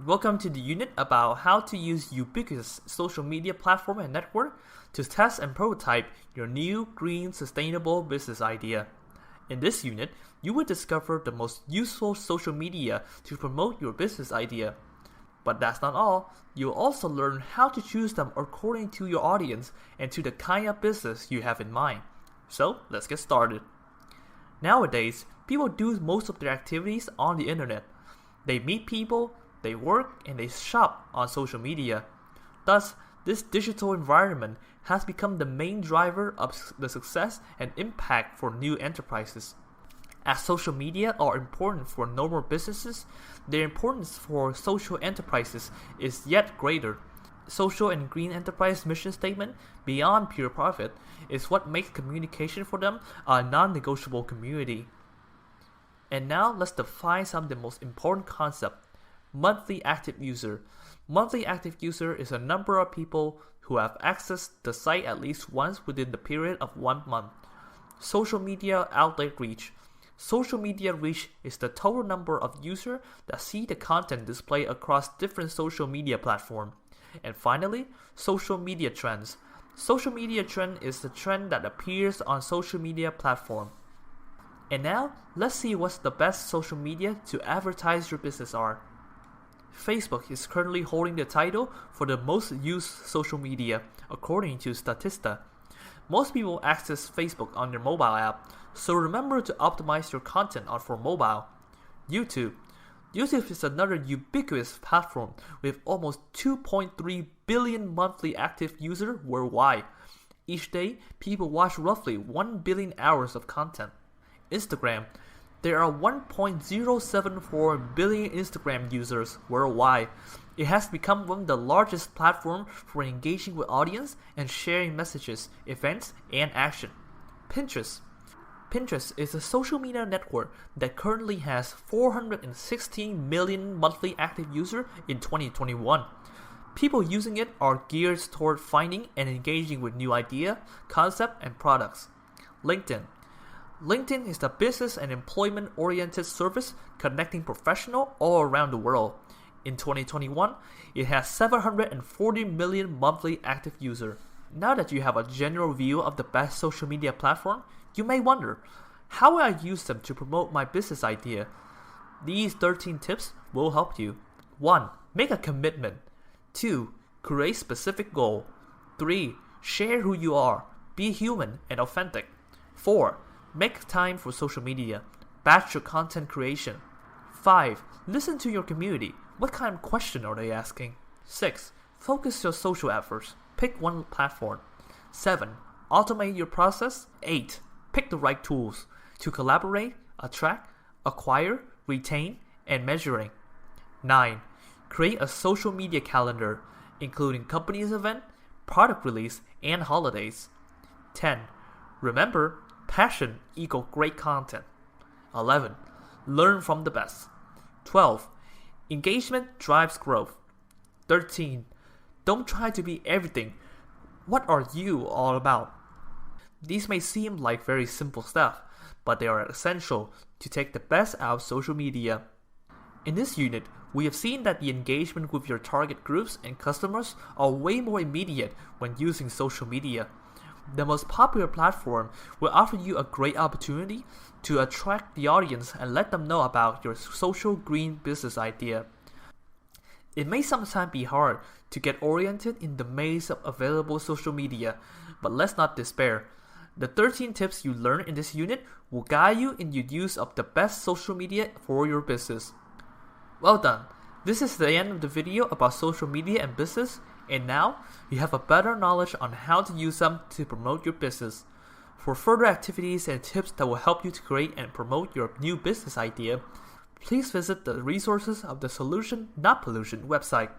Welcome to the unit about how to use ubiquitous social media platform and network to test and prototype your new green sustainable business idea. In this unit, you will discover the most useful social media to promote your business idea. But that's not all. You'll also learn how to choose them according to your audience and to the kind of business you have in mind. So, let's get started. Nowadays, people do most of their activities on the internet. They meet people, they work, and they shop on social media. Thus, this digital environment has become the main driver of the success and impact for new enterprises. As social media are important for normal businesses, their importance for social enterprises is yet greater. Social and green enterprise mission statement, beyond pure profit, is what makes communication for them a non-negotiable community. And now let's define some of the most important concepts. Monthly active user. Monthly active user is a number of people who have accessed the site at least once within the period of 1 month. Social media outlet reach. Social media reach is the total number of users that see the content displayed across different social media platforms. And finally, social media trends. Social media trend is the trend that appears on social media platform. And now, let's see what's the best social media to advertise your business are. Facebook is currently holding the title for the most used social media, according to Statista. Most people access Facebook on their mobile app, so remember to optimize your content for mobile. YouTube. YouTube is another ubiquitous platform with almost 2.3 billion monthly active users worldwide. Each day, people watch roughly 1 billion hours of content. Instagram. There are 1.074 billion Instagram users worldwide. It has become one of the largest platforms for engaging with audience and sharing messages, events, and action. Pinterest. Pinterest is a social media network that currently has 416 million monthly active users in 2021. People using it are geared toward finding and engaging with new ideas, concepts, and products. LinkedIn. LinkedIn is the business and employment-oriented service connecting professionals all around the world. In 2021, it has 740 million monthly active users. Now that you have a general view of the best social media platform, you may wonder, how will I use them to promote my business idea? These 13 tips will help you. 1. Make a commitment. 2. Create specific goal. 3. Share who you are. Be human and authentic. 4. Make time for social media. Batch your content creation. 5. Listen to your community. What kind of question are they asking? 6. Focus your social efforts. Pick one platform. 7. Automate your process. 8. Pick the right tools to collaborate, attract, acquire, retain, and measuring. 9. Create a social media calendar, including company's event, product release, and holidays. 10. Remember, passion equals great content. 11. Learn from the best. 12. Engagement drives growth. 13. Don't try to be everything. What are you all about? These may seem like very simple stuff, but they are essential to take the best out of social media. In this unit, we have seen that the engagement with your target groups and customers are way more immediate when using social media. The most popular platform will offer you a great opportunity to attract the audience and let them know about your social green business idea. It may sometimes be hard to get oriented in the maze of available social media, but let's not despair. The 13 tips you learn in this unit will guide you in your use of the best social media for your business. Well done! This is the end of the video about social media and business, and now you have a better knowledge on how to use them to promote your business. For further activities and tips that will help you to create and promote your new business idea, please visit the resources of the Solution Not Pollution website.